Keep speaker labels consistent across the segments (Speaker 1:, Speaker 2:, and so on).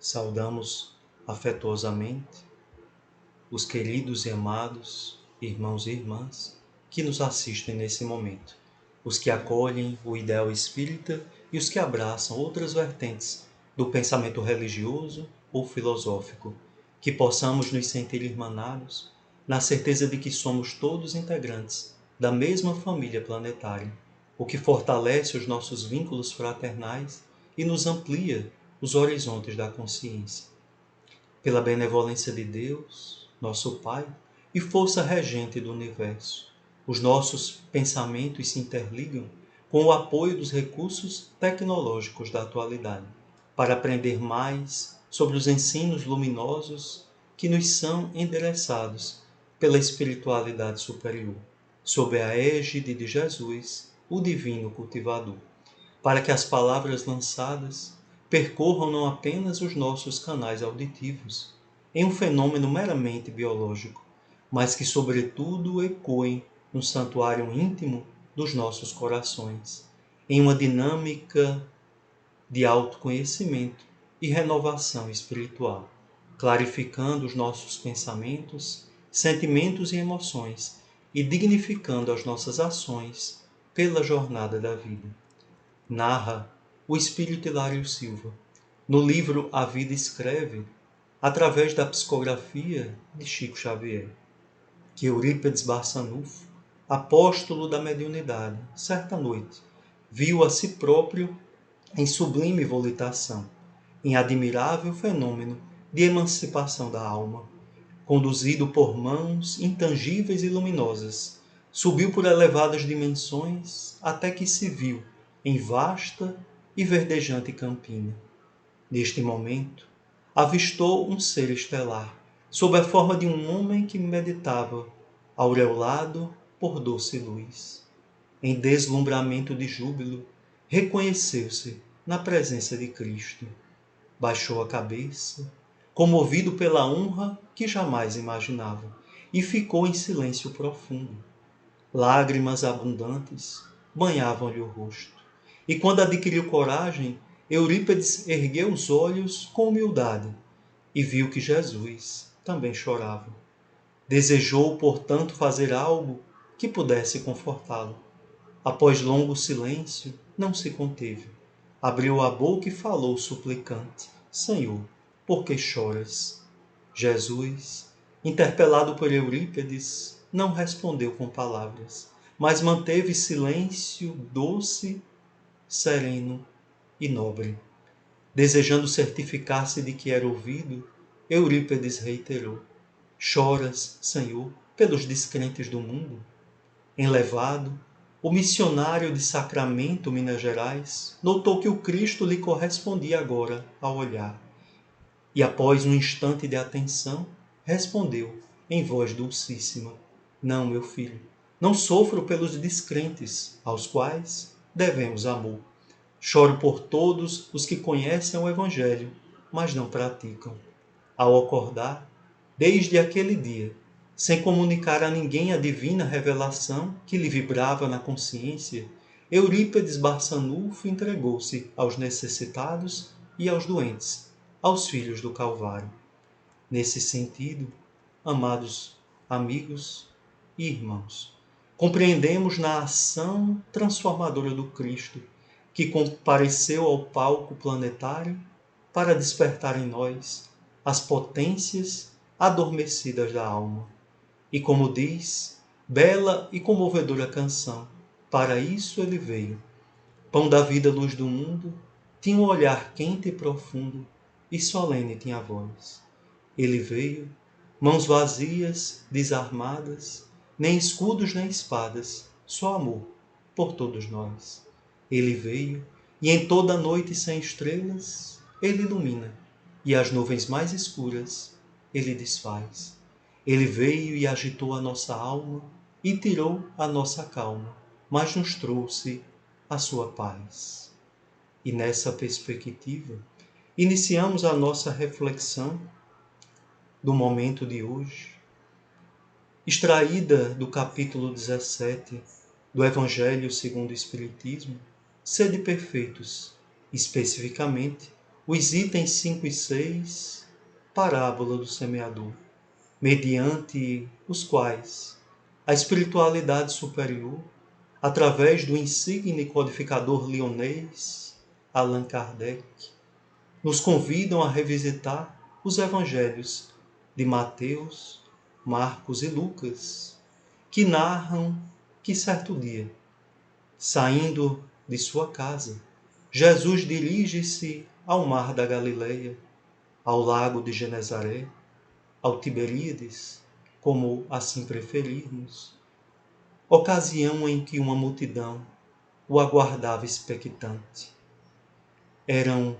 Speaker 1: Saudamos afetuosamente os queridos e amados irmãos e irmãs que nos assistem nesse momento, os que acolhem o ideal espírita e os que abraçam outras vertentes do pensamento religioso ou filosófico, que possamos nos sentir irmanados na certeza de que somos todos integrantes da mesma família planetária, o que fortalece os nossos vínculos fraternais e nos amplia os horizontes da consciência. Pela benevolência de Deus, nosso Pai, e força regente do universo, os nossos pensamentos se interligam com o apoio dos recursos tecnológicos da atualidade, para aprender mais sobre os ensinos luminosos que nos são endereçados pela espiritualidade superior, sob a égide de Jesus, o divino cultivador, para que as palavras lançadas percorram não apenas os nossos canais auditivos, em um fenômeno meramente biológico, mas que, sobretudo, ecoem no santuário íntimo dos nossos corações, em uma dinâmica de autoconhecimento e renovação espiritual, clarificando os nossos pensamentos, sentimentos e emoções e dignificando as nossas ações pela jornada da vida. Narra o espírito Hilário Silva, no livro A Vida Escreve, através da psicografia de Chico Xavier, que Eurípides Barçanufo, apóstolo da mediunidade, certa noite, viu a si próprio em sublime volitação, em admirável fenômeno de emancipação da alma, conduzido por mãos intangíveis e luminosas, subiu por elevadas dimensões até que se viu em vasta e verdejante campina. Neste momento, avistou um ser estelar, sob a forma de um homem que meditava, aureolado por doce luz. Em deslumbramento de júbilo, reconheceu-se na presença de Cristo. Baixou a cabeça, comovido pela honra que jamais imaginava, e ficou em silêncio profundo. Lágrimas abundantes banhavam-lhe o rosto. E quando adquiriu coragem, Eurípides ergueu os olhos com humildade e viu que Jesus também chorava. Desejou, portanto, fazer algo que pudesse confortá-lo. Após longo silêncio, não se conteve. Abriu a boca e falou suplicante: Senhor, por que choras? Jesus, interpelado por Eurípides, não respondeu com palavras, mas manteve silêncio doce, sereno e nobre. Desejando certificar-se de que era ouvido, Eurípides reiterou: Choras, Senhor, pelos descrentes do mundo? Enlevado, o missionário de Sacramento, Minas Gerais, notou que o Cristo lhe correspondia agora ao olhar. E após um instante de atenção, respondeu em voz dulcíssima: Não, meu filho, não sofro pelos descrentes, aos quais devemos amor. Choro por todos os que conhecem o Evangelho, mas não praticam. Ao acordar, desde aquele dia, sem comunicar a ninguém a divina revelação que lhe vibrava na consciência, Eurípides Barçanufo entregou-se aos necessitados e aos doentes, aos filhos do Calvário. Nesse sentido, amados amigos e irmãos, compreendemos na ação transformadora do Cristo, que compareceu ao palco planetário para despertar em nós as potências adormecidas da alma. E como diz bela e comovedora canção, para isso ele veio. Pão da vida, luz do mundo, tinha um olhar quente e profundo, e solene tinha a voz. Ele veio, mãos vazias, desarmadas, nem escudos nem espadas, só amor por todos nós. Ele veio, e em toda a noite sem estrelas, ele ilumina, e as nuvens mais escuras ele desfaz. Ele veio e agitou a nossa alma, e tirou a nossa calma, mas nos trouxe a sua paz. E nessa perspectiva, iniciamos a nossa reflexão do momento de hoje, extraída do capítulo 17 do Evangelho segundo o Espiritismo, Sede perfeitos, especificamente os itens 5 e 6, parábola do semeador, mediante os quais a espiritualidade superior, através do insigne codificador lionês Allan Kardec, nos convidam a revisitar os evangelhos de Mateus, Marcos e Lucas, que narram que certo dia, saindo de sua casa, Jesus dirige-se ao mar da Galileia, ao lago de Genezaré, ao Tiberíades, como assim preferirmos, ocasião em que uma multidão o aguardava expectante. Eram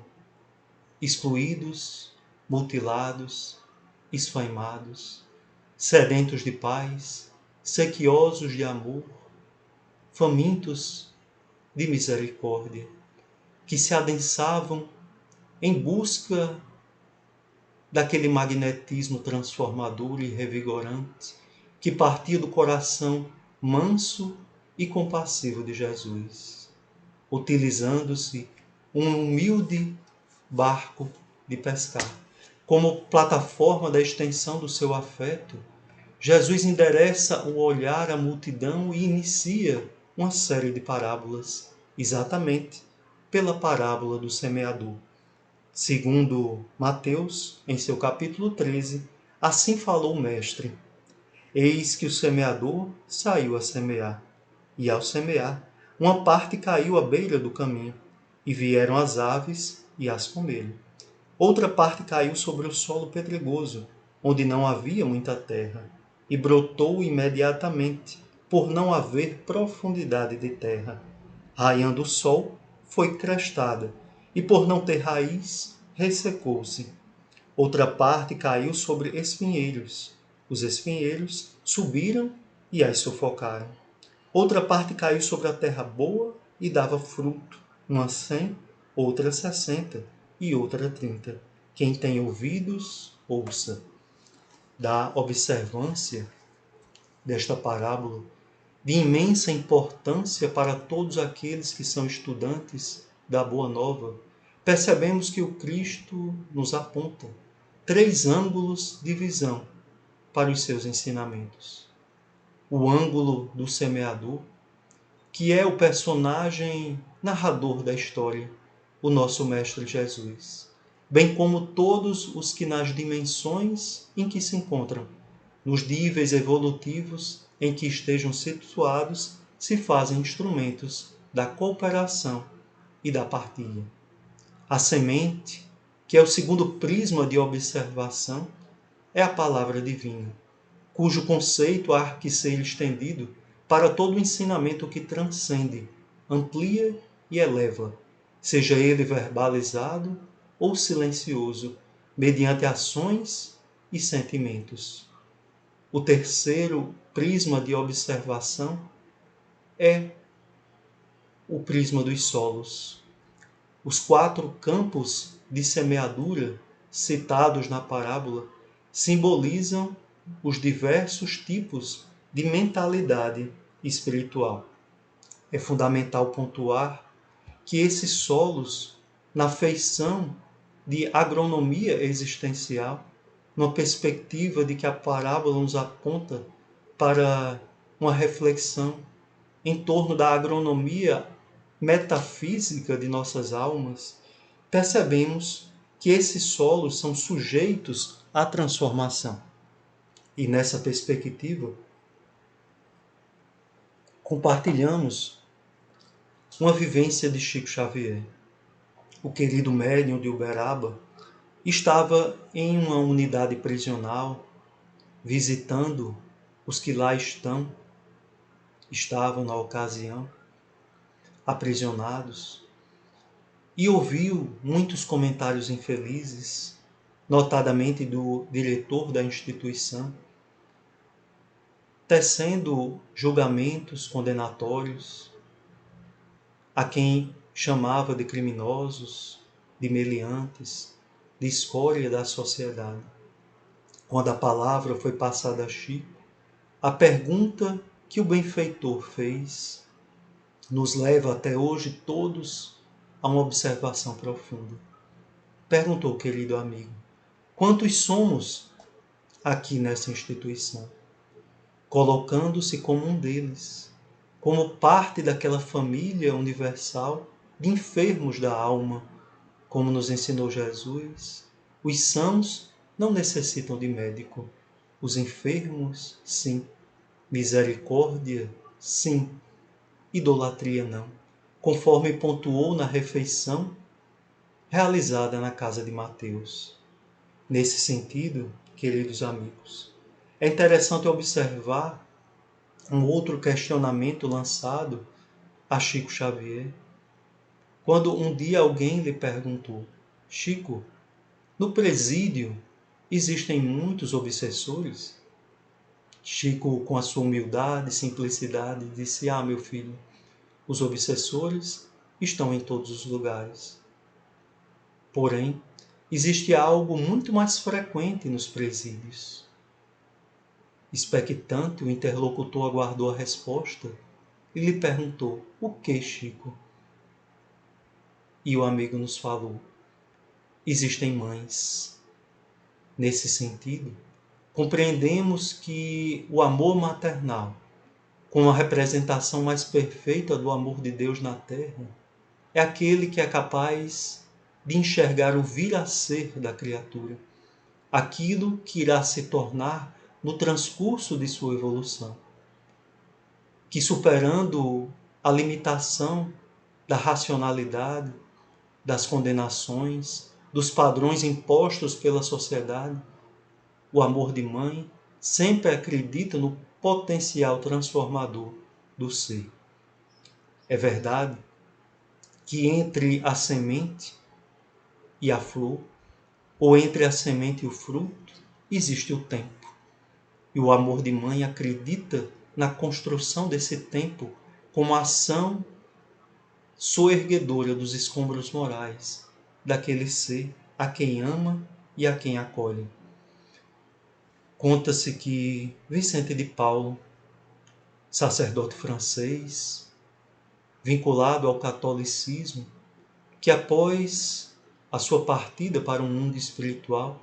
Speaker 1: excluídos, mutilados, esfaimados, sedentos de paz, sequiosos de amor, famintos de misericórdia, que se adensavam em busca daquele magnetismo transformador e revigorante que partia do coração manso e compassivo de Jesus, utilizando-se um humilde barco de pescar. Como plataforma da extensão do seu afeto, Jesus endereça o olhar à multidão e inicia uma série de parábolas, exatamente pela parábola do semeador. Segundo Mateus, em seu capítulo 13, assim falou o Mestre: Eis que o semeador saiu a semear, e ao semear, uma parte caiu à beira do caminho, e vieram as aves e as comeram. Outra parte caiu sobre o solo pedregoso, onde não havia muita terra, e brotou imediatamente, por não haver profundidade de terra. Raiando o sol, foi crestada, e por não ter raiz, ressecou-se. Outra parte caiu sobre espinheiros. Os espinheiros subiram e as sufocaram. Outra parte caiu sobre a terra boa e dava fruto, uma 100, outra 60 e outra 30. Quem tem ouvidos, ouça. Da observância desta parábola, de imensa importância para todos aqueles que são estudantes da Boa Nova, percebemos que o Cristo nos aponta 3 ângulos de visão para os seus ensinamentos. O ângulo do semeador, que é o personagem narrador da história, o nosso Mestre Jesus, bem como todos os que nas dimensões em que se encontram, nos níveis evolutivos em que estejam situados, se fazem instrumentos da cooperação e da partilha. A semente, que é o segundo prisma de observação, é a palavra divina, cujo conceito há que ser estendido para todo o ensinamento que transcende, amplia e eleva, seja ele verbalizado ou silencioso, mediante ações e sentimentos. O terceiro prisma de observação é o prisma dos solos. Os 4 campos de semeadura citados na parábola simbolizam os diversos tipos de mentalidade espiritual. É fundamental pontuar que esses solos, na feição de agronomia existencial, numa perspectiva de que a parábola nos aponta para uma reflexão em torno da agronomia metafísica de nossas almas, percebemos que esses solos são sujeitos à transformação. E nessa perspectiva, compartilhamos uma vivência de Chico Xavier. O querido médium de Uberaba estava em uma unidade prisional, visitando os que lá estavam na ocasião, aprisionados, e ouviu muitos comentários infelizes, notadamente do diretor da instituição, tecendo julgamentos condenatórios a quem chamava de criminosos, de meliantes, de escória da sociedade. Quando a palavra foi passada a Chico, a pergunta que o benfeitor fez nos leva até hoje todos a uma observação profunda. perguntou o querido amigo. Quantos somos aqui nessa instituição? Colocando-se como um deles, como parte daquela família universal de enfermos da alma, como nos ensinou Jesus. Os sãos não necessitam de médico, os enfermos, sim. Misericórdia, sim. Idolatria, não. Conforme pontuou na refeição realizada na casa de Mateus. Nesse sentido, queridos amigos, é interessante observar um outro questionamento lançado a Chico Xavier, quando um dia alguém lhe perguntou: Chico, no presídio existem muitos obsessores? Chico, com a sua humildade e simplicidade, disse: meu filho, os obsessores estão em todos os lugares. Porém, existe algo muito mais frequente nos presídios. Expectante, o interlocutor aguardou a resposta e lhe perguntou: o que, Chico? E o amigo nos falou: existem mães. Nesse sentido, compreendemos que o amor maternal, como a representação mais perfeita do amor de Deus na Terra, é aquele que é capaz de enxergar o vir a ser da criatura, aquilo que irá se tornar no transcurso de sua evolução, que superando a limitação da racionalidade, das condenações, dos padrões impostos pela sociedade, o amor de mãe sempre acredita no potencial transformador do ser. É verdade que entre a semente e a flor, ou entre a semente e o fruto, existe o tempo. E o amor de mãe acredita na construção desse tempo como ação soerguedora dos escombros morais daquele ser a quem ama e a quem acolhe. Conta-se que Vicente de Paulo, sacerdote francês, vinculado ao catolicismo, que após a sua partida para o mundo espiritual,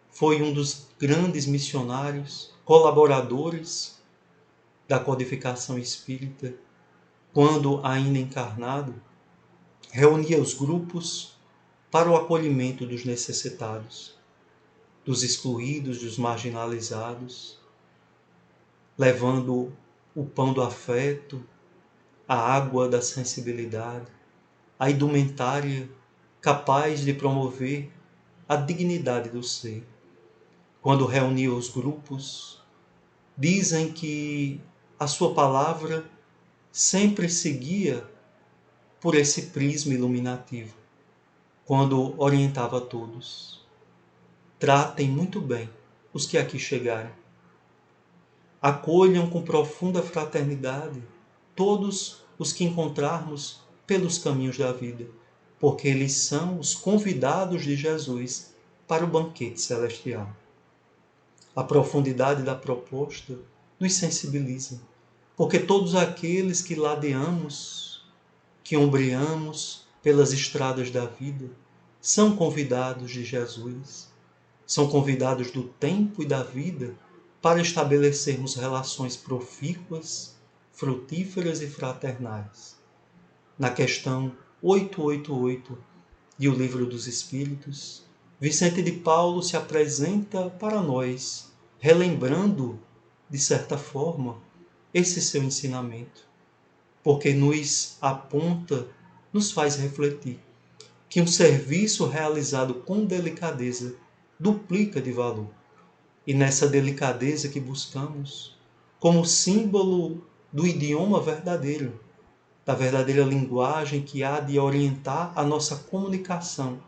Speaker 1: foi um dos grandes missionários, colaboradores da codificação espírita, quando ainda encarnado, reunia os grupos para o acolhimento dos necessitados, dos excluídos, dos marginalizados, levando o pão do afeto, a água da sensibilidade, a indumentária capaz de promover a dignidade do ser. Quando reunia os grupos, dizem que a sua palavra sempre seguia por esse prisma iluminativo, quando orientava a todos: tratem muito bem os que aqui chegarem. Acolham com profunda fraternidade todos os que encontrarmos pelos caminhos da vida, porque eles são os convidados de Jesus para o banquete celestial. A profundidade da proposta nos sensibiliza, porque todos aqueles que ladeamos, que ombreamos pelas estradas da vida, são convidados de Jesus, são convidados do tempo e da vida para estabelecermos relações profícuas, frutíferas e fraternais. Na questão 888 de O Livro dos Espíritos, Vicente de Paulo se apresenta para nós, relembrando, de certa forma, esse seu ensinamento, porque nos aponta, nos faz refletir que um serviço realizado com delicadeza duplica de valor. E nessa delicadeza que buscamos, como símbolo do idioma verdadeiro, da verdadeira linguagem que há de orientar a nossa comunicação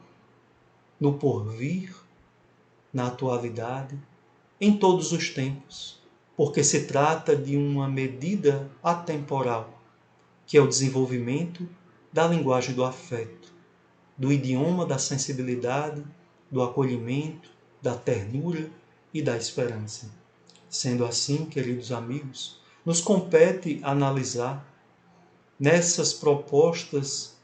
Speaker 1: no porvir, na atualidade, em todos os tempos, porque se trata de uma medida atemporal, que é o desenvolvimento da linguagem do afeto, do idioma da sensibilidade, do acolhimento, da ternura e da esperança. Sendo assim, queridos amigos, nos compete analisar nessas propostas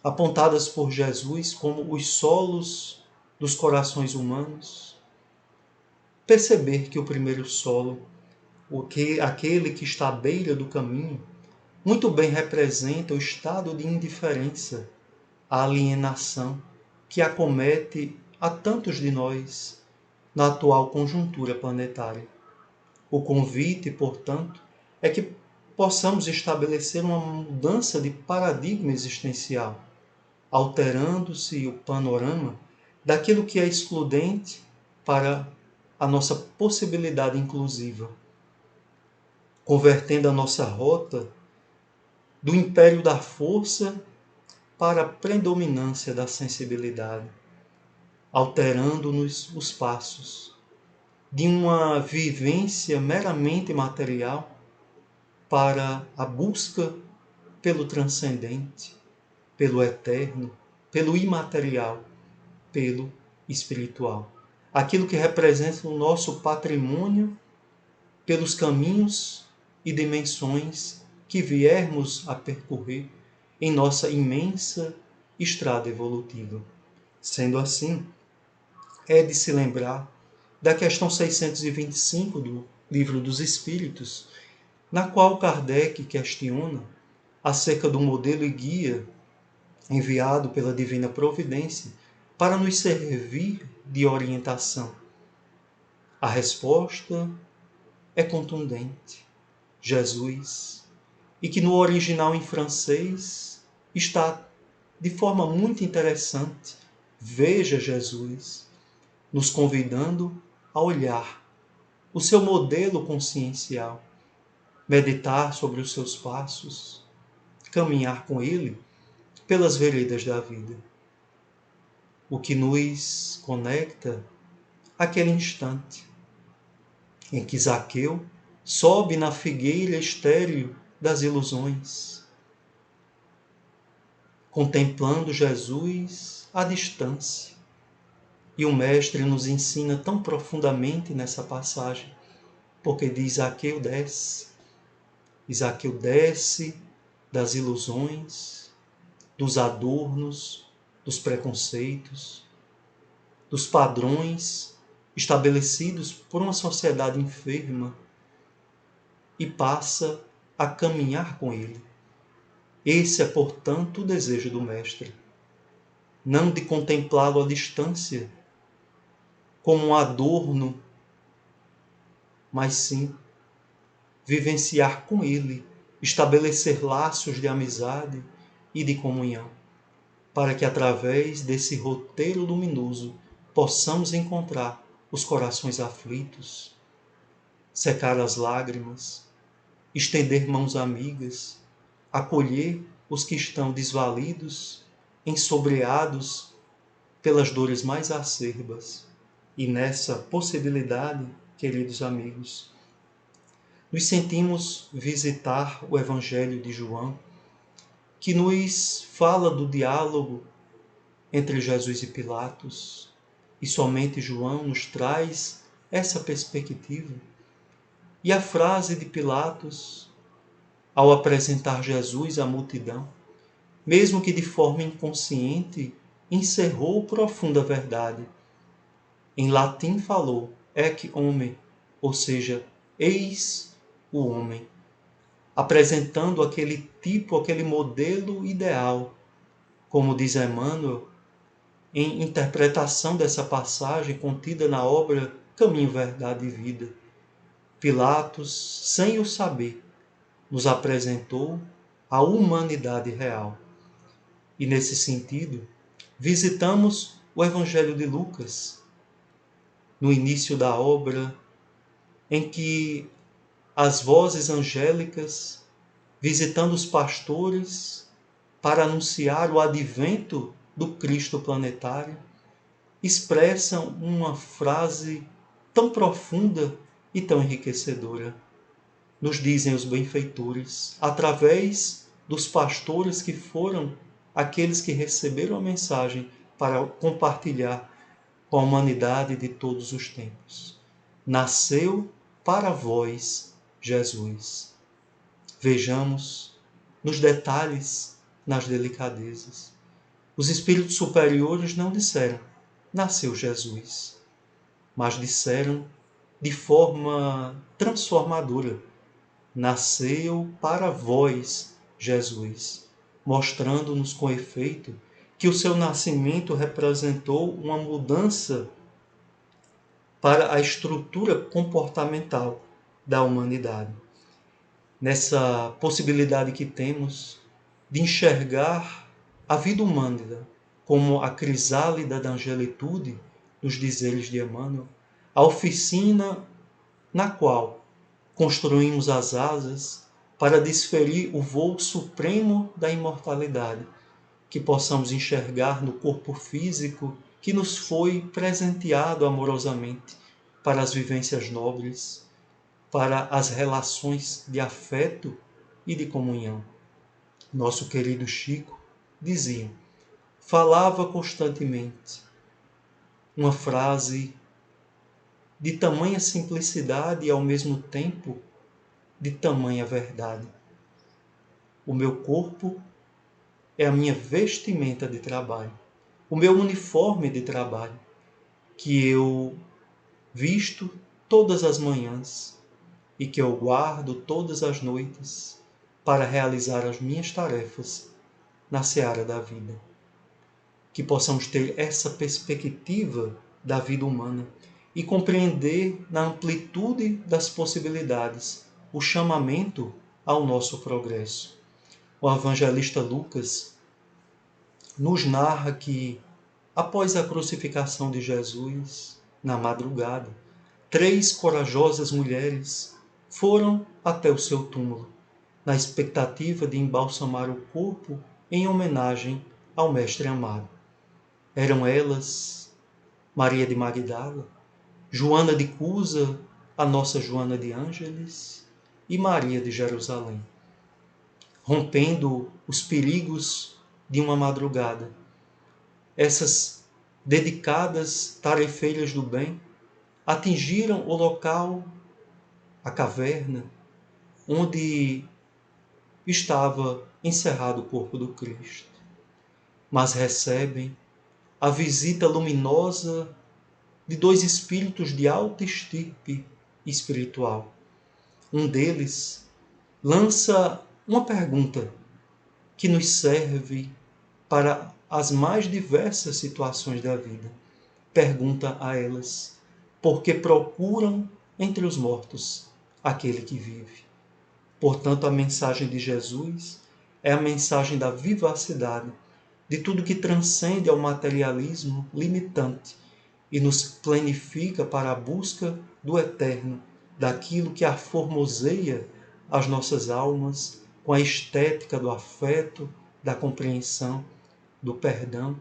Speaker 1: apontadas por Jesus como os solos dos corações humanos, perceber que o primeiro solo, aquele que está à beira do caminho, muito bem representa o estado de indiferença, a alienação que acomete a tantos de nós na atual conjuntura planetária. O convite, portanto, é que possamos estabelecer uma mudança de paradigma existencial, alterando-se o panorama daquilo que é excludente para a nossa possibilidade inclusiva, convertendo a nossa rota do império da força para a predominância da sensibilidade, alterando-nos os passos de uma vivência meramente material para a busca pelo transcendente, pelo eterno, pelo imaterial, pelo espiritual. Aquilo que representa o nosso patrimônio pelos caminhos e dimensões que viermos a percorrer em nossa imensa estrada evolutiva. Sendo assim, é de se lembrar da questão 625 do Livro dos Espíritos, na qual Kardec questiona acerca do modelo e guia enviado pela Divina Providência para nos servir de orientação. A resposta é contundente: Jesus, e que no original em francês está de forma muito interessante. Veja Jesus, nos convidando a olhar o seu modelo consciencial, meditar sobre os seus passos, caminhar com ele pelas veredas da vida. O que nos conecta àquele instante em que Zaqueu sobe na figueira estéril das ilusões, contemplando Jesus à distância. E o Mestre nos ensina tão profundamente nessa passagem, porque diz: Zaqueu desce. E Zaqueu desce das ilusões, dos adornos, dos preconceitos, dos padrões estabelecidos por uma sociedade enferma e passa a caminhar com ele. Esse é, portanto, o desejo do Mestre, não de contemplá-lo à distância, como um adorno, mas sim vivenciar com ele, estabelecer laços de amizade e de comunhão, para que através desse roteiro luminoso possamos encontrar os corações aflitos, secar as lágrimas, estender mãos amigas, acolher os que estão desvalidos, ensobreados pelas dores mais acerbas. E nessa possibilidade, queridos amigos, nos sentimos visitar o Evangelho de João, que nos fala do diálogo entre Jesus e Pilatos, e somente João nos traz essa perspectiva. E a frase de Pilatos, ao apresentar Jesus à multidão, mesmo que de forma inconsciente, encerrou profunda verdade. Em latim falou, ec homo, ou seja, eis o homem, apresentando aquele tipo, aquele modelo ideal, como diz Emmanuel, em interpretação dessa passagem contida na obra Caminho, Verdade e Vida. Pilatos, sem o saber, nos apresentou a humanidade real. E nesse sentido, visitamos o Evangelho de Lucas, no início da obra, em que as vozes angélicas, visitando os pastores para anunciar o advento do Cristo planetário, expressam uma frase tão profunda e tão enriquecedora. Nos dizem os benfeitores, através dos pastores que foram aqueles que receberam a mensagem para compartilhar com a humanidade de todos os tempos. Nasceu para vós Jesus. Vejamos nos detalhes, nas delicadezas. Os espíritos superiores não disseram, nasceu Jesus, mas disseram de forma transformadora, nasceu para vós, Jesus, mostrando-nos com efeito que o seu nascimento representou uma mudança para a estrutura comportamental da humanidade. Nessa possibilidade que temos de enxergar a vida humana como a crisálida da angelitude, dos dizeres de Emmanuel, a oficina na qual construímos as asas para desferir o voo supremo da imortalidade, que possamos enxergar no corpo físico que nos foi presenteado amorosamente para as vivências nobres, para as relações de afeto e de comunhão. Nosso querido Chico dizia, falava constantemente uma frase de tamanha simplicidade e ao mesmo tempo de tamanha verdade. O meu corpo é a minha vestimenta de trabalho, o meu uniforme de trabalho, que eu visto todas as manhãs e que eu guardo todas as noites para realizar as minhas tarefas na seara da vida. Que possamos ter essa perspectiva da vida humana e compreender na amplitude das possibilidades o chamamento ao nosso progresso. O evangelista Lucas nos narra que, após a crucificação de Jesus, na madrugada, 3 corajosas mulheres foram até o seu túmulo, na expectativa de embalsamar o corpo em homenagem ao Mestre amado. Eram elas Maria de Magdala, Joana de Cusa, a nossa Joana de Ângeles e Maria de Jerusalém. Rompendo os perigos de uma madrugada, essas dedicadas tarefeiras do bem atingiram o local, a caverna, onde estava encerrado o corpo do Cristo. Mas recebem a visita luminosa de 2 espíritos de alta estirpe espiritual. Um deles lança uma pergunta que nos serve para as mais diversas situações da vida. Pergunta a elas, por que procuram entre os mortos aquele que vive? Portanto, a mensagem de Jesus é a mensagem da vivacidade, de tudo que transcende ao materialismo limitante e nos planifica para a busca do eterno, daquilo que aformoseia as nossas almas com a estética do afeto, da compreensão, do perdão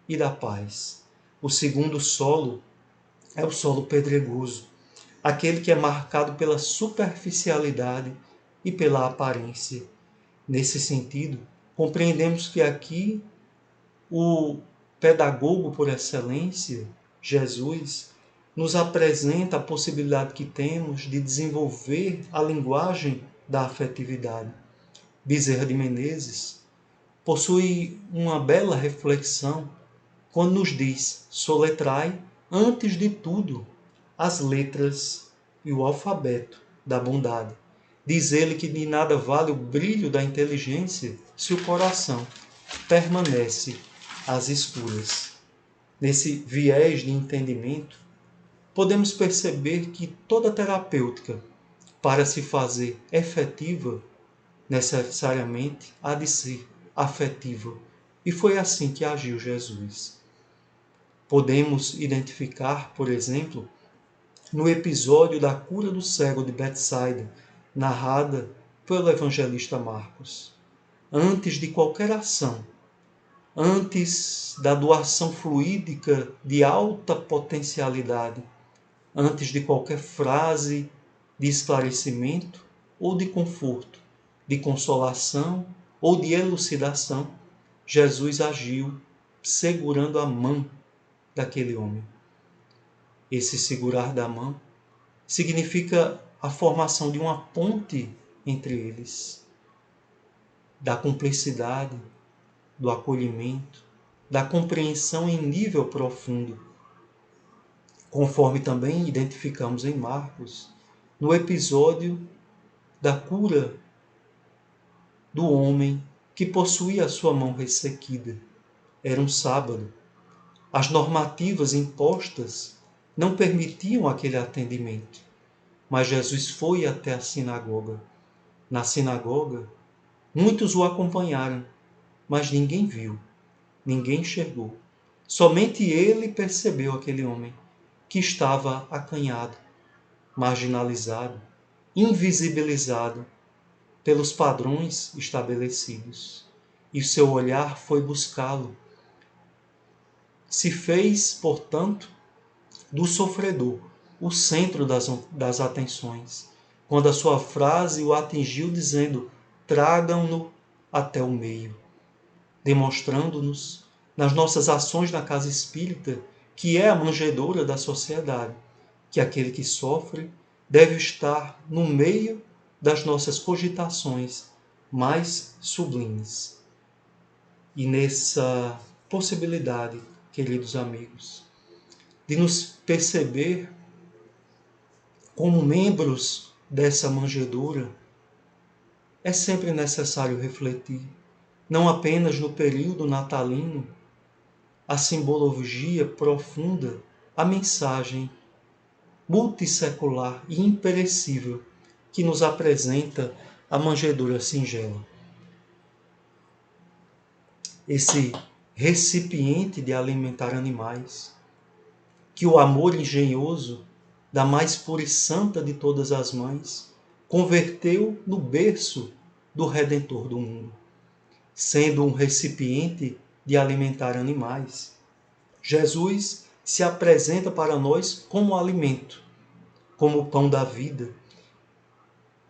Speaker 1: e da paz. O segundo solo é o solo pedregoso, aquele que é marcado pela superficialidade e pela aparência. Nesse sentido, compreendemos que aqui o pedagogo por excelência, Jesus, nos apresenta a possibilidade que temos de desenvolver a linguagem da afetividade. Bezerra de Menezes possui uma bela reflexão quando nos diz: soletrai, antes de tudo, as letras e o alfabeto da bondade. Diz ele que de nada vale o brilho da inteligência se o coração permanece às escuras. Nesse viés de entendimento, podemos perceber que toda terapêutica, para se fazer efetiva, necessariamente há de ser afetiva. E foi assim que agiu Jesus. Podemos identificar, por exemplo, no episódio da cura do cego de Betsaida, narrada pelo evangelista Marcos. Antes de qualquer ação, antes da doação fluídica de alta potencialidade, antes de qualquer frase de esclarecimento ou de conforto, de consolação ou de elucidação, Jesus agiu segurando a mão daquele homem. Esse segurar da mão significa a formação de uma ponte entre eles, da cumplicidade, do acolhimento, da compreensão em nível profundo, conforme também identificamos em Marcos, no episódio da cura do homem que possuía a sua mão ressequida. Era um sábado. As normativas impostas não permitiam aquele atendimento, mas Jesus foi até a sinagoga. Na sinagoga, muitos o acompanharam, mas ninguém viu, ninguém enxergou. Somente ele percebeu aquele homem que estava acanhado, marginalizado, invisibilizado pelos padrões estabelecidos. E seu olhar foi buscá-lo. Se fez, portanto, do sofredor o centro das atenções, quando a sua frase o atingiu dizendo: tragam-no até o meio, demonstrando-nos, nas nossas ações na casa espírita, que é a manjedoura da sociedade, que aquele que sofre deve estar no meio das nossas cogitações mais sublimes. E nessa possibilidade, queridos amigos, de nos perceber como membros dessa manjedoura, é sempre necessário refletir, não apenas no período natalino, a simbologia profunda, a mensagem multissecular e imperecível que nos apresenta a manjedoura singela. Esse recipiente de alimentar animais, que o amor engenhoso da mais pura e santa de todas as mães converteu no berço do Redentor do mundo. Sendo um recipiente de alimentar animais, Jesus se apresenta para nós como alimento, como o pão da vida,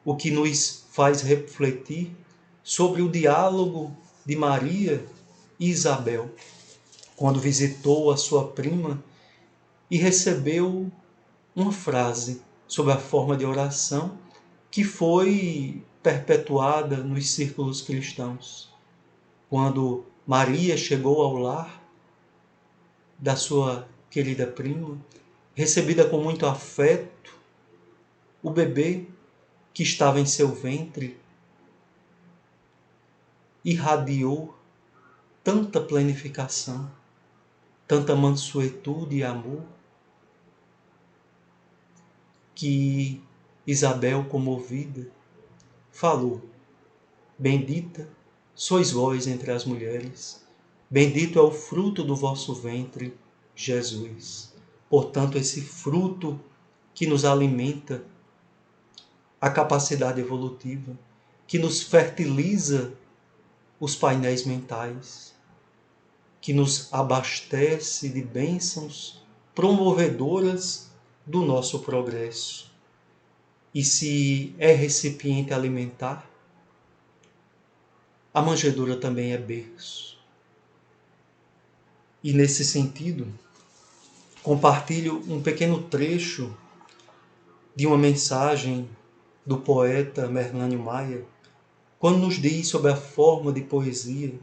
Speaker 1: o que nos faz refletir sobre o diálogo de Maria e Isabel, quando visitou a sua prima e recebeu uma frase sob a forma de oração que foi perpetuada nos círculos cristãos. Quando Maria chegou ao lar da sua querida prima, recebida com muito afeto, o bebê que estava em seu ventre irradiou tanta planificação, tanta mansuetude e amor, que Isabel, comovida, falou: bendita sois vós entre as mulheres, bendito é o fruto do vosso ventre, Jesus. Portanto, esse fruto que nos alimenta a capacidade evolutiva, que nos fertiliza os painéis mentais, que nos abastece de bênçãos promovedoras do nosso progresso. E se é recipiente alimentar, a manjedoura também é berço. E nesse sentido, compartilho um pequeno trecho de uma mensagem do poeta Merlânio Maia, quando nos diz sobre a forma de poesia: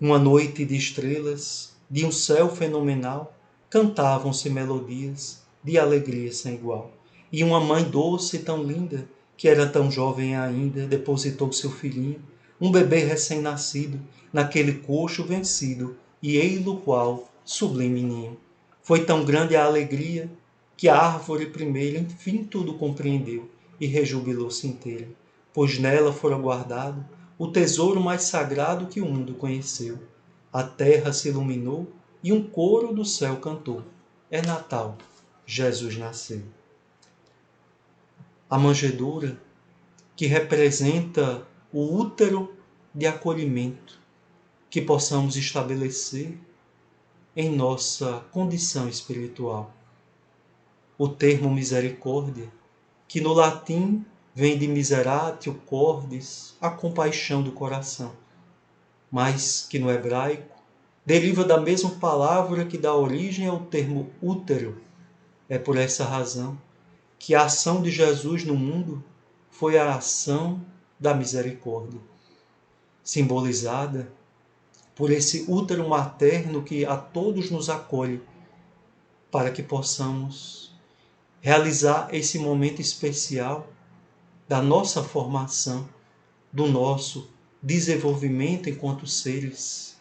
Speaker 1: uma noite de estrelas, de um céu fenomenal, cantavam-se melodias de alegria sem igual. E uma mãe doce tão linda, que era tão jovem ainda, depositou seu filhinho, um bebê recém-nascido, naquele coxo vencido, e ei-lo qual sublime ninho. Foi tão grande a alegria, que a árvore primeira enfim tudo compreendeu, e rejubilou-se inteira, pois nela fora guardado o tesouro mais sagrado que o mundo conheceu. A terra se iluminou e um coro do céu cantou: é Natal, Jesus nasceu. A manjedoura, que representa o útero de acolhimento que possamos estabelecer em nossa condição espiritual. O termo misericórdia, que no latim vem de miseratio cordis, a compaixão do coração, mas que no hebraico deriva da mesma palavra que dá origem ao termo útero. É por essa razão que a ação de Jesus no mundo foi a ação da misericórdia, simbolizada por esse útero materno que a todos nos acolhe, para que possamos realizar esse momento especial da nossa formação, do nosso desenvolvimento enquanto seres,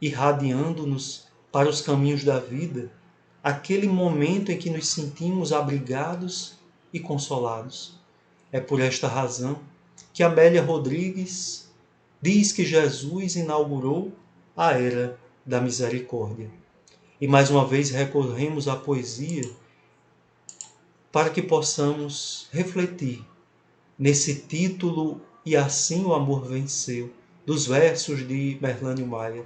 Speaker 1: irradiando-nos para os caminhos da vida, aquele momento em que nos sentimos abrigados e consolados. É por esta razão que Amélia Rodrigues diz que Jesus inaugurou a era da misericórdia. E mais uma vez recorremos à poesia para que possamos refletir nesse título "E assim o amor venceu", dos versos de Berlânio Maia.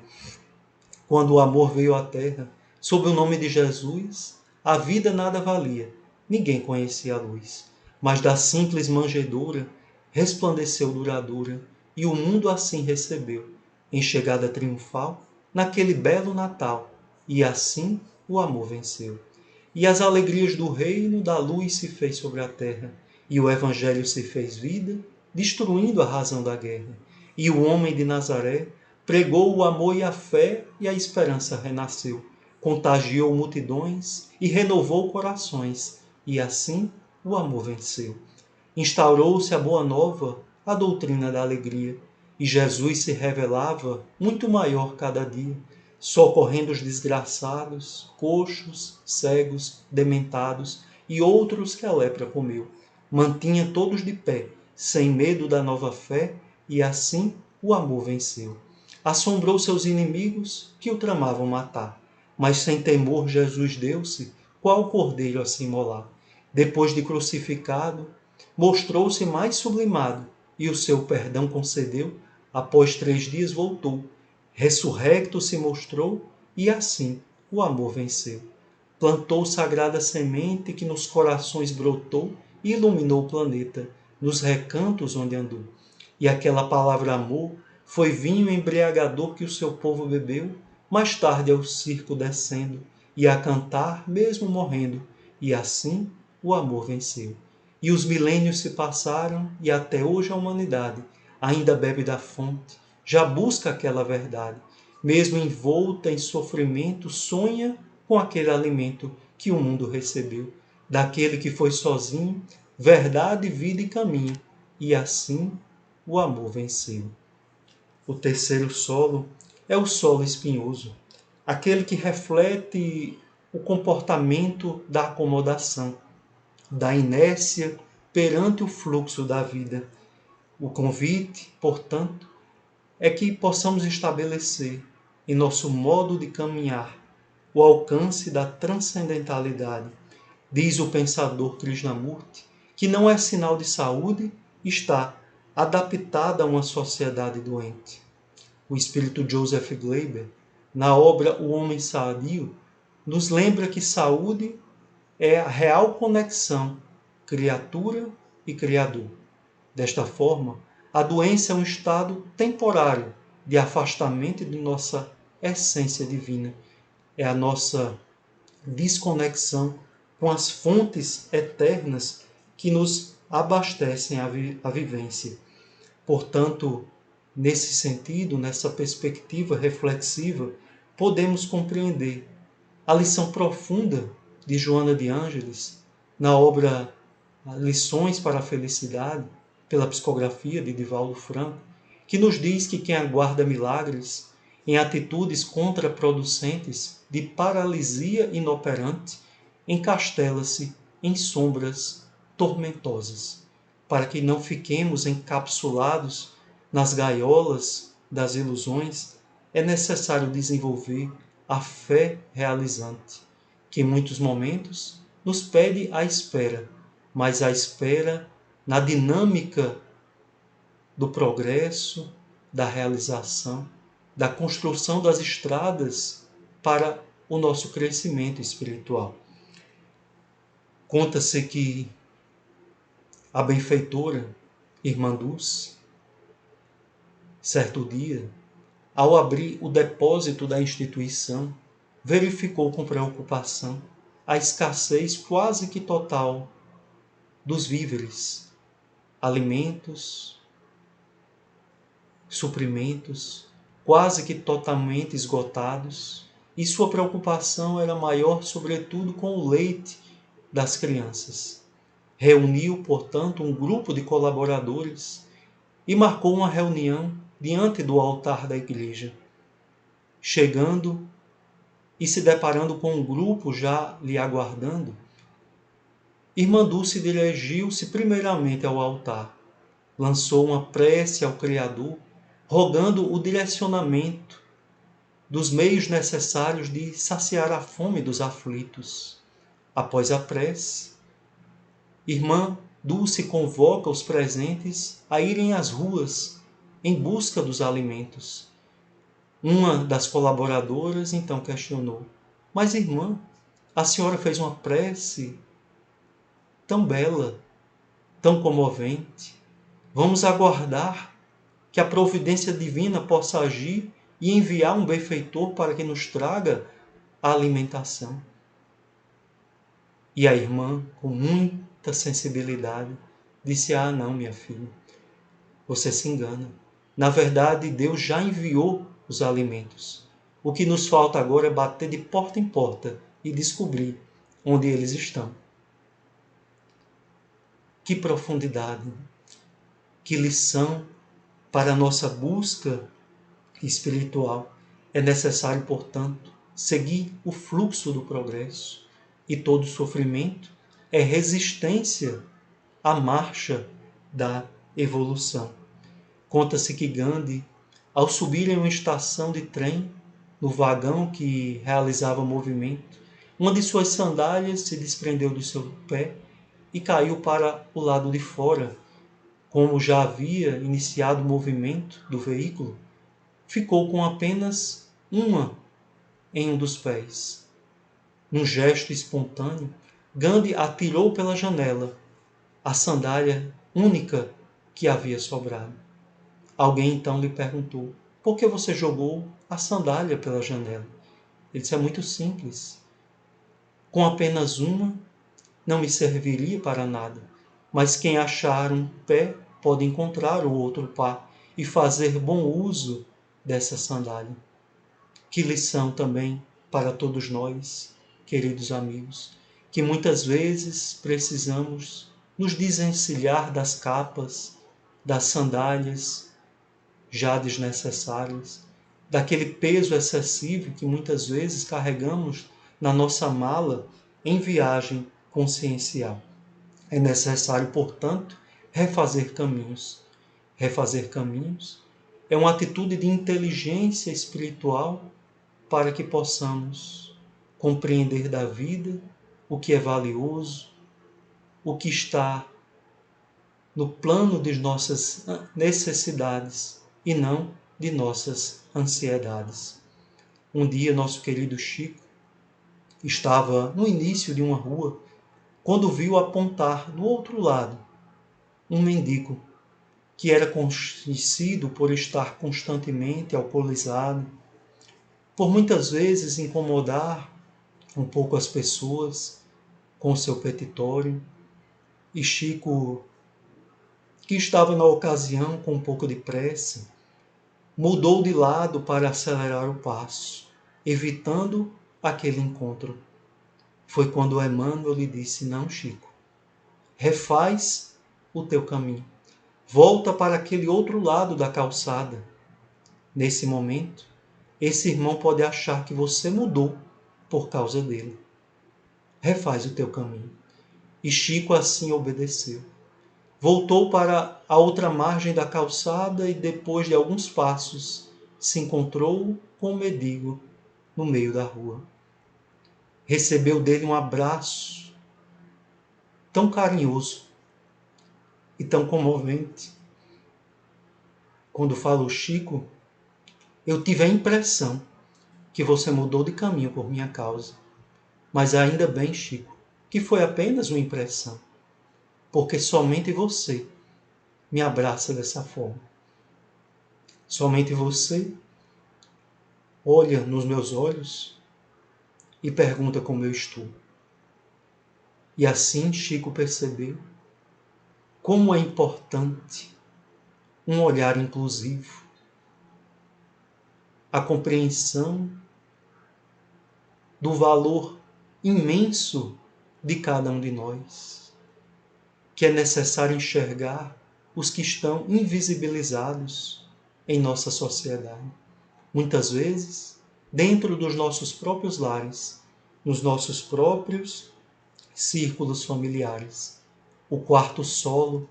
Speaker 1: Quando o amor veio à terra, sob o nome de Jesus, a vida nada valia, ninguém conhecia a luz. Mas da simples manjedoura resplandeceu duradoura, e o mundo assim recebeu, em chegada triunfal, naquele belo Natal, e assim o amor venceu. E as alegrias do reino da luz se fez sobre a terra, e o evangelho se fez vida, destruindo a razão da guerra. E o homem de Nazaré pregou o amor e a fé, e a esperança renasceu. Contagiou multidões e renovou corações, e assim o amor venceu. Instaurou-se a boa nova, a doutrina da alegria, e Jesus se revelava muito maior cada dia, socorrendo os desgraçados, coxos, cegos, dementados e outros que a lepra comeu. Mantinha todos de pé, sem medo da nova fé, e assim o amor venceu. Assombrou seus inimigos que o tramavam matar, mas sem temor Jesus deu-se, qual cordeiro a se imolar. Depois de crucificado, mostrou-se mais sublimado, e o seu perdão concedeu. Após 3 dias voltou, ressurrecto se mostrou, e assim o amor venceu. Plantou sagrada semente que nos corações brotou e iluminou o planeta, nos recantos onde andou. E aquela palavra amor foi vinho embriagador que o seu povo bebeu, mais tarde ao circo descendo, e a cantar mesmo morrendo, e assim o amor venceu. E os milênios se passaram, e até hoje a humanidade ainda bebe da fonte, já busca aquela verdade. Mesmo envolta em sofrimento, sonha com aquele alimento que o mundo recebeu, daquele que foi sozinho, verdade, vida e caminho, e assim o amor venceu. O terceiro solo é o solo espinhoso, aquele que reflete o comportamento da acomodação, da inércia perante o fluxo da vida. O convite, portanto, é que possamos estabelecer em nosso modo de caminhar o alcance da transcendentalidade. Diz o pensador Krishnamurti que não é sinal de saúde estar adaptada a uma sociedade doente. O espírito Joseph Gleiber, na obra O Homem Sadio, nos lembra que saúde é a real conexão criatura e criador. Desta forma, a doença é um estado temporário de afastamento de nossa essência divina. É a nossa desconexão com as fontes eternas que nos abastecem a vivência. Portanto, nesse sentido, nessa perspectiva reflexiva, podemos compreender a lição profunda de Joana de Ângeles na obra Lições para a Felicidade, pela psicografia de Divaldo Franco, que nos diz que quem aguarda milagres em atitudes contraproducentes de paralisia inoperante encastela-se em sombras tormentosas, para que não fiquemos encapsulados nas gaiolas das ilusões. É necessário desenvolver a fé realizante, que em muitos momentos nos pede a espera, mas a espera na dinâmica do progresso, da realização, da construção das estradas para o nosso crescimento espiritual. Conta-se que a benfeitora Irmã Dulce, certo dia, ao abrir o depósito da instituição, verificou com preocupação a escassez quase que total dos víveres, alimentos, suprimentos, quase que totalmente esgotados, e sua preocupação era maior, sobretudo, com o leite das crianças. Reuniu, portanto, um grupo de colaboradores e marcou uma reunião diante do altar da igreja. Chegando e se deparando com um grupo já lhe aguardando, Irmã Dulce dirigiu-se primeiramente ao altar, lançou uma prece ao Criador, rogando o direcionamento dos meios necessários de saciar a fome dos aflitos. Após a prece, Irmã Dulce convoca os presentes a irem às ruas em busca dos alimentos. Uma das colaboradoras então questionou: Mas, irmã, a senhora fez uma prece tão bela, tão comovente. Vamos aguardar que a providência divina possa agir e enviar um benfeitor para que nos traga a alimentação. E a irmã, com muita sensibilidade, disse: não, minha filha, você se engana. Na verdade, Deus já enviou os alimentos. O que nos falta agora é bater de porta em porta e descobrir onde eles estão. Que profundidade, que lição para a nossa busca espiritual. É necessário, portanto, seguir o fluxo do progresso, e todo sofrimento é resistência à marcha da evolução. Conta-se que Gandhi, ao subir em uma estação de trem, no vagão que realizava movimento, uma de suas sandálias se desprendeu do seu pé e caiu para o lado de fora. Como já havia iniciado o movimento do veículo, ficou com apenas uma em um dos pés. Num gesto espontâneo, Gandhi atirou pela janela a sandália única que havia sobrado. Alguém então lhe perguntou: por que você jogou a sandália pela janela? Ele disse: é muito simples. Com apenas uma, não me serviria para nada. Mas quem achar um pé pode encontrar o outro par e fazer bom uso dessa sandália. Que lição também para todos nós, queridos amigos, que muitas vezes precisamos nos desencilhar das capas, das sandálias já desnecessárias, daquele peso excessivo que muitas vezes carregamos na nossa mala em viagem consciencial. É necessário, portanto, refazer caminhos. Refazer caminhos é uma atitude de inteligência espiritual para que possamos compreender da vida o que é valioso, o que está no plano de nossas necessidades e não de nossas ansiedades. Um dia, nosso querido Chico estava no início de uma rua quando viu apontar do outro lado um mendigo que era conhecido por estar constantemente alcoolizado, por muitas vezes incomodar um pouco as pessoas com seu petitório. E Chico, que estava na ocasião com um pouco de pressa, mudou de lado para acelerar o passo, evitando aquele encontro. Foi quando Emmanuel lhe disse: não, Chico, refaz o teu caminho. Volta para aquele outro lado da calçada. Nesse momento, esse irmão pode achar que você mudou por causa dele. Refaz o teu caminho. E Chico assim obedeceu. Voltou para a outra margem da calçada e, depois de alguns passos, se encontrou com o mendigo no meio da rua. Recebeu dele um abraço tão carinhoso e tão comovente. Quando falou: Chico, eu tive a impressão que você mudou de caminho por minha causa. Mas ainda bem, Chico, que foi apenas uma impressão, porque somente você me abraça dessa forma. Somente você olha nos meus olhos e pergunta como eu estou. E assim Chico percebeu como é importante um olhar inclusivo, a compreensão do valor imenso de cada um de nós, que é necessário enxergar os que estão invisibilizados em nossa sociedade. Muitas vezes, dentro dos nossos próprios lares, nos nossos próprios círculos familiares. O quarto solo,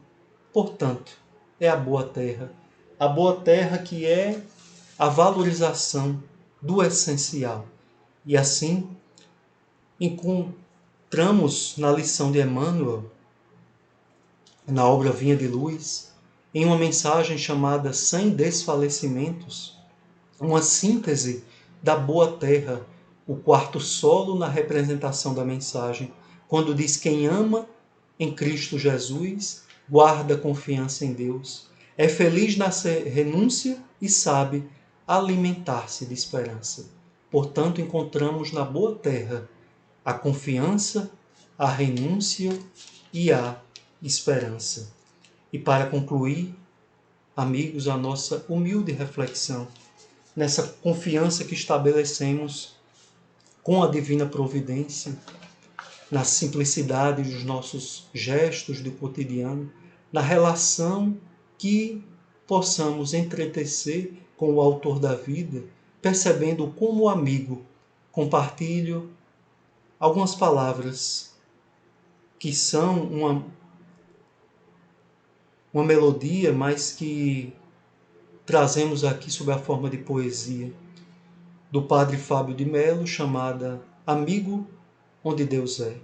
Speaker 1: portanto, é a boa terra. A boa terra que é a valorização do essencial. E assim, encontramos na lição de Emmanuel, na obra Vinha de Luz, em uma mensagem chamada Sem Desfalecimentos, uma síntese da boa terra, o quarto solo na representação da mensagem, quando diz: quem ama em Cristo Jesus, guarda confiança em Deus, é feliz na renúncia e sabe alimentar-se de esperança. Portanto, encontramos na boa terra a confiança, a renúncia e a esperança. E para concluir, amigos, a nossa humilde reflexão, nessa confiança que estabelecemos com a divina providência, na simplicidade dos nossos gestos do cotidiano, na relação que possamos entretecer com o autor da vida, percebendo como amigo compartilho algumas palavras que são uma melodia, mas que trazemos aqui sob a forma de poesia, do padre Fábio de Melo, chamada Amigo onde Deus é.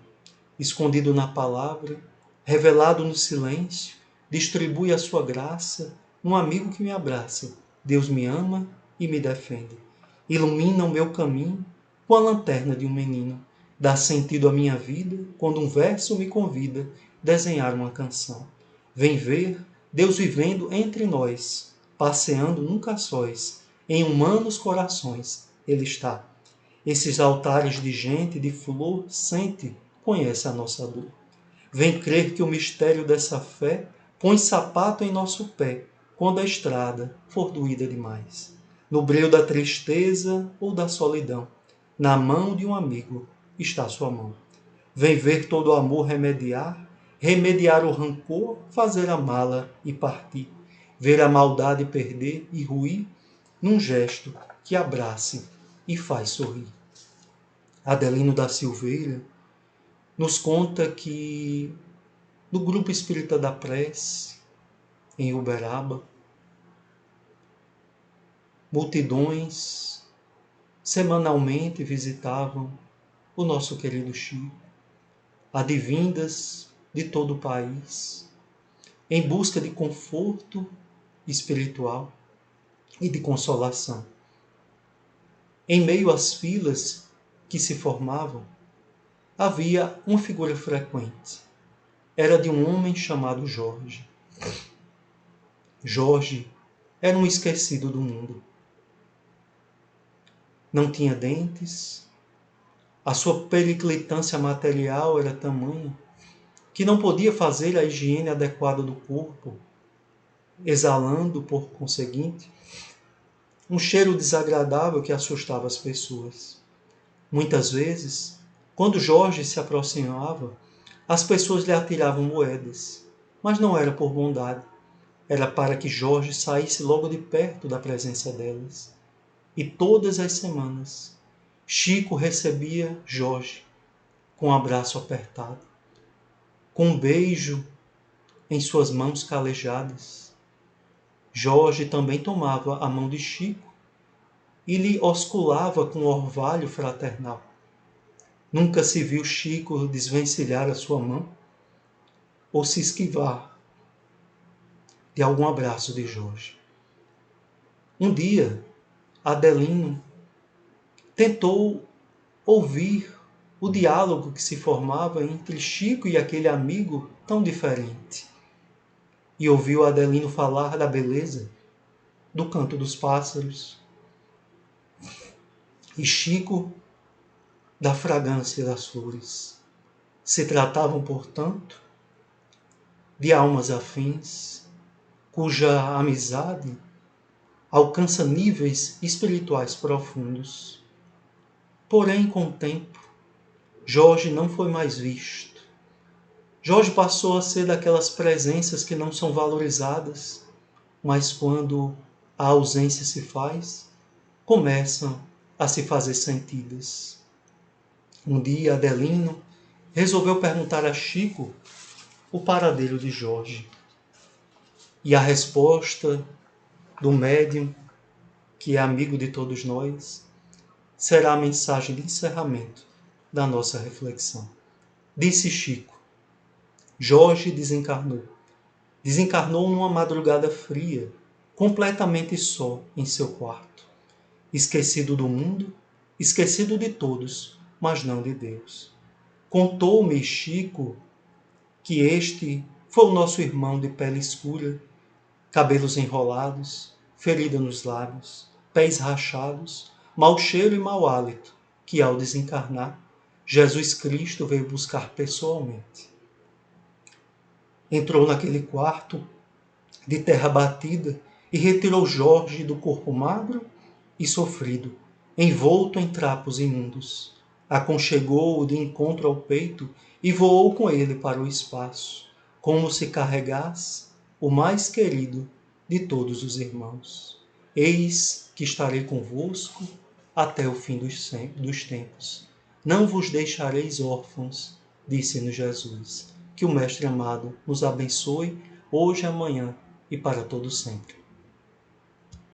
Speaker 1: Escondido na palavra, revelado no silêncio, distribui a sua graça, um amigo que me abraça. Deus me ama e me defende. Ilumina o meu caminho com a lanterna de um menino. Dá sentido à minha vida quando um verso me convida a desenhar uma canção. Vem ver Deus vivendo entre nós, passeando nunca sós, em humanos corações Ele está. Esses altares de gente, de flor, sente, conhece a nossa dor. Vem crer que o mistério dessa fé põe sapato em nosso pé, quando a estrada for doída demais. No breu da tristeza ou da solidão, na mão de um amigo está sua mão. Vem ver todo o amor remediar o rancor, fazer a mala e partir. Ver a maldade perder e ruir, num gesto que abrace e faz sorrir. Adelino da Silveira nos conta que no grupo espírita da Prece, em Uberaba, multidões semanalmente visitavam o nosso querido Chico, advindas de todo o país, em busca de conforto espiritual e de consolação. Em meio às filas que se formavam, havia uma figura frequente. Era de um homem chamado Jorge. Jorge era um esquecido do mundo. Não tinha dentes, a sua periclitância material era tamanha que não podia fazer a higiene adequada do corpo, exalando, por conseguinte, um cheiro desagradável que assustava as pessoas. Muitas vezes, quando Jorge se aproximava, as pessoas lhe atiravam moedas, mas não era por bondade, era para que Jorge saísse logo de perto da presença delas. E todas as semanas, Chico recebia Jorge com um abraço apertado, com um beijo em suas mãos calejadas. Jorge também tomava a mão de Chico e lhe osculava com orvalho fraternal. Nunca se viu Chico desvencilhar a sua mão ou se esquivar de algum abraço de Jorge. Um dia, Adelino tentou ouvir o diálogo que se formava entre Chico e aquele amigo tão diferente. E ouviu Adelino falar da beleza, do canto dos pássaros, e Chico da fragrância das flores. Se tratavam, portanto, de almas afins, cuja amizade alcança níveis espirituais profundos. Porém, com o tempo, Jorge não foi mais visto. Jorge passou a ser daquelas presenças que não são valorizadas, mas quando a ausência se faz, começam a se fazer sentidas. Um dia, Adelino resolveu perguntar a Chico o paradeiro de Jorge. E a resposta do médium, que é amigo de todos nós, será a mensagem de encerramento da nossa reflexão. Disse Chico: Jorge desencarnou. Desencarnou numa madrugada fria, completamente só em seu quarto. Esquecido do mundo, esquecido de todos, mas não de Deus. Contou-me Chico que este foi o nosso irmão de pele escura, cabelos enrolados, ferida nos lábios, pés rachados, mau cheiro e mau hálito, que ao desencarnar, Jesus Cristo veio buscar pessoalmente. Entrou naquele quarto de terra batida e retirou Jorge do corpo magro e sofrido, envolto em trapos imundos. Aconchegou-o de encontro ao peito e voou com ele para o espaço, como se carregasse o mais querido de todos os irmãos. Eis que estarei convosco até o fim dos tempos. Não vos deixareis órfãos, disse-nos Jesus. Que o Mestre amado nos abençoe hoje, amanhã e para todo sempre.